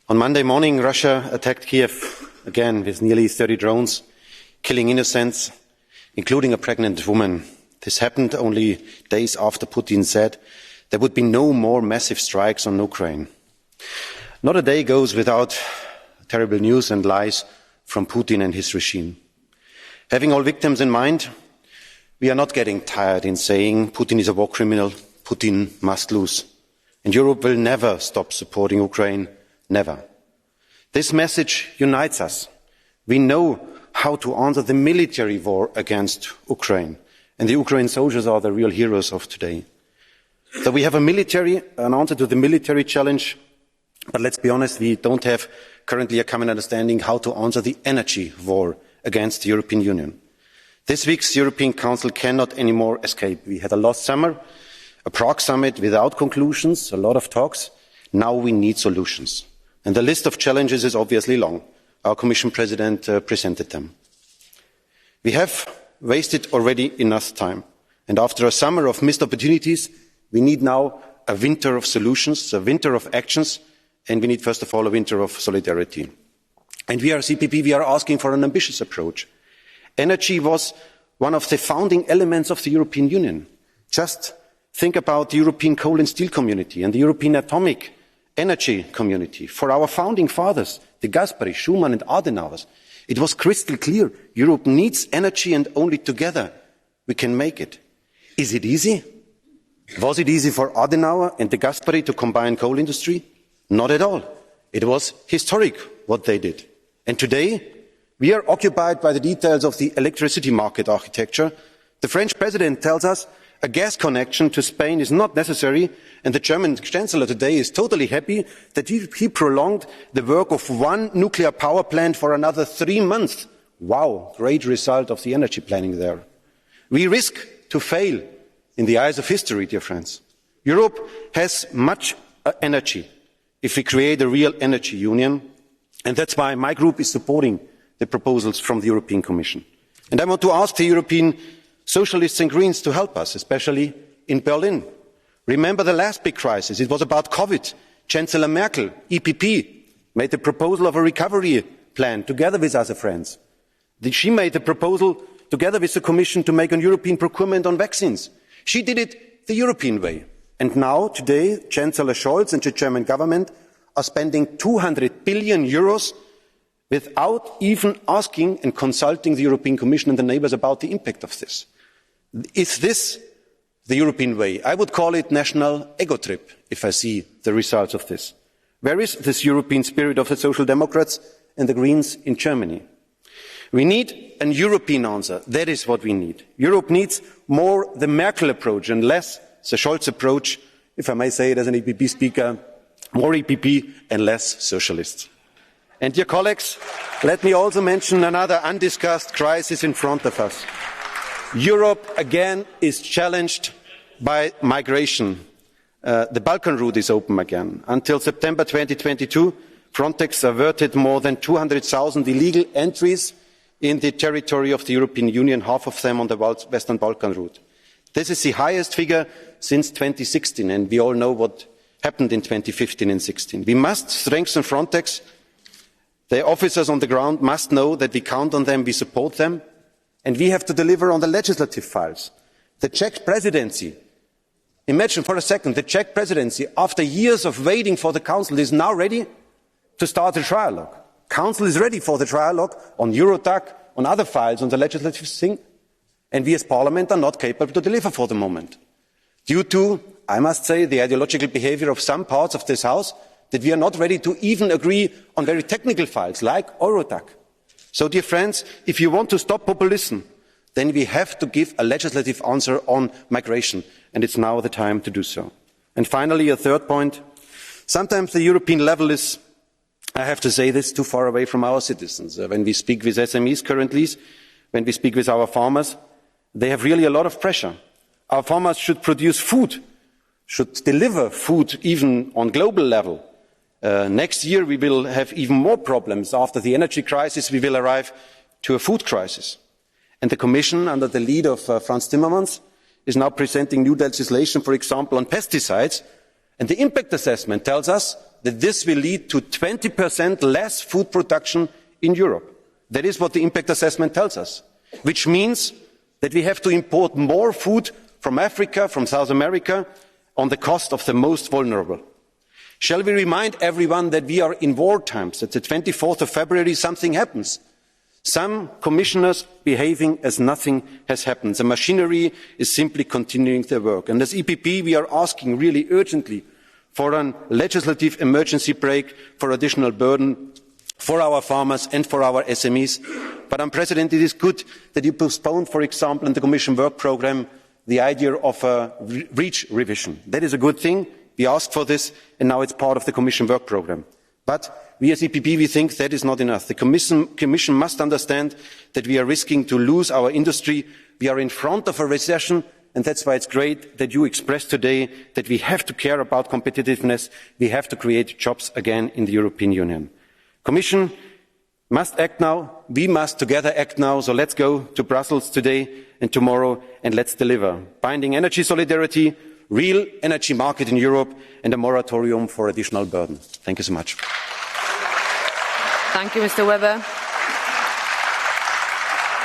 On Monday morning, Russia attacked Kiev again with nearly 30 drones, killing innocents, including a pregnant woman. This happened only days after Putin said there would be no more massive strikes on Ukraine. Not a day goes without terrible news and lies from Putin and his regime. Having all victims in mind, we are not getting tired in saying Putin is a war criminal, Putin must lose. And Europe will never stop supporting Ukraine. Never. This message unites us. We know how to answer the military war against Ukraine. And the Ukraine soldiers are the real heroes of today. So we have an answer to the military challenge. But let's be honest, we don't have currently a common understanding how to answer the energy war against the European Union. This week's European Council cannot anymore escape. We had a last summer, a Prague summit without conclusions, a lot of talks. Now we need solutions. And the list of challenges is obviously long. Our Commission President presented them. We have wasted already enough time. And after a summer of missed opportunities, we need now a winter of solutions, a winter of actions, and we need, first of all, a winter of solidarity. And we are CPP, we are asking for an ambitious approach. Energy was one of the founding elements of the European Union. Just think about the European coal and steel community and the European atomic energy community. For our founding fathers, the Gasperi, Schuman and Adenauers, it was crystal clear Europe needs energy and only together we can make it. Is it easy? Was it easy for Adenauer and the Gasperi to combine coal industry? Not at all. It was historic what they did. And today, we are occupied by the details of the electricity market architecture. The French president tells us a gas connection to Spain is not necessary, and the German chancellor today is totally happy that he prolonged the work of one nuclear power plant for another 3 months. Wow, great result of the energy planning there. We risk to fail in the eyes of history, dear friends. Europe has much energy if we create a real energy union, and that's why my group is supporting the proposals from the European Commission. And I want to ask the European Socialists and Greens to help us, especially in Berlin. Remember the last big crisis, it was about COVID. Chancellor Merkel, EPP, made the proposal of a recovery plan together with other friends. She made the proposal together with the Commission to make a European procurement on vaccines. She did it the European way. And now, today, Chancellor Scholz and the German government are spending 200 billion euros without even asking and consulting the European Commission and the neighbours about the impact of this. Is this the European way? I would call it national ego trip if I see the results of this. Where is this European spirit of the Social Democrats and the Greens in Germany? We need a European answer. That is what we need. Europe needs more the Merkel approach and less the Scholz approach, if I may say it as an EPP speaker, more EPP and less socialists. And dear colleagues, let me also mention another undiscussed crisis in front of us. Europe again is challenged by migration. The Balkan route is open again. Until September 2022, Frontex averted more than 200,000 illegal entries in the territory of the European Union, half of them on the Western Balkan route. This is the highest figure since 2016, and we all know what happened in 2015 and 16. We must strengthen Frontex. The officers on the ground must know that we count on them, we support them, and we have to deliver on the legislative files. The Czech Presidency, imagine for a second, the Czech Presidency, after years of waiting for the Council, is now ready to start a trialogue. Council is ready for the trialogue on Eurodac, on other files, on the legislative thing, and we as Parliament are not capable to deliver for the moment. Due to, I must say, the ideological behaviour of some parts of this House, that we are not ready to even agree on very technical files like Eurodac. So, dear friends, if you want to stop populism, then we have to give a legislative answer on migration, and it's now the time to do so. And finally, a third point. Sometimes the European level is, I have to say this, too far away from our citizens. When we speak with SMEs currently, when we speak with our farmers, they have really a lot of pressure. Our farmers should produce food, should deliver food even on global level. Next year we will have even more problems. After the energy crisis, we will arrive to a food crisis. And the Commission, under the lead of Frans Timmermans, is now presenting new legislation, for example, on pesticides. And the impact assessment tells us that this will lead to 20% less food production in Europe. That is what the impact assessment tells us, which means that we have to import more food from Africa, from South America, on the cost of the most vulnerable. Shall we remind everyone that we are in war times, that the 24th of February something happens? Some commissioners behaving as nothing has happened. The machinery is simply continuing their work. And as EPP, we are asking really urgently for a legislative emergency break, for additional burden for our farmers and for our SMEs. But, Madam President, it is good that you postponed, for example, in the Commission work programme, the idea of a REACH revision. That is a good thing. We asked for this, and now it's part of the Commission work programme. But we as EPP, we think that is not enough. The Commission must understand that we are risking to lose our industry. We are in front of a recession, and that's why it's great that you expressed today that we have to care about competitiveness. We have to create jobs again in the European Union. Commission must act now. We must together act now. So let's go to Brussels today and tomorrow, and let's deliver binding energy solidarity, real energy market in Europe, and a moratorium for additional burden. Thank you so much. Thank you, Mr. Weber.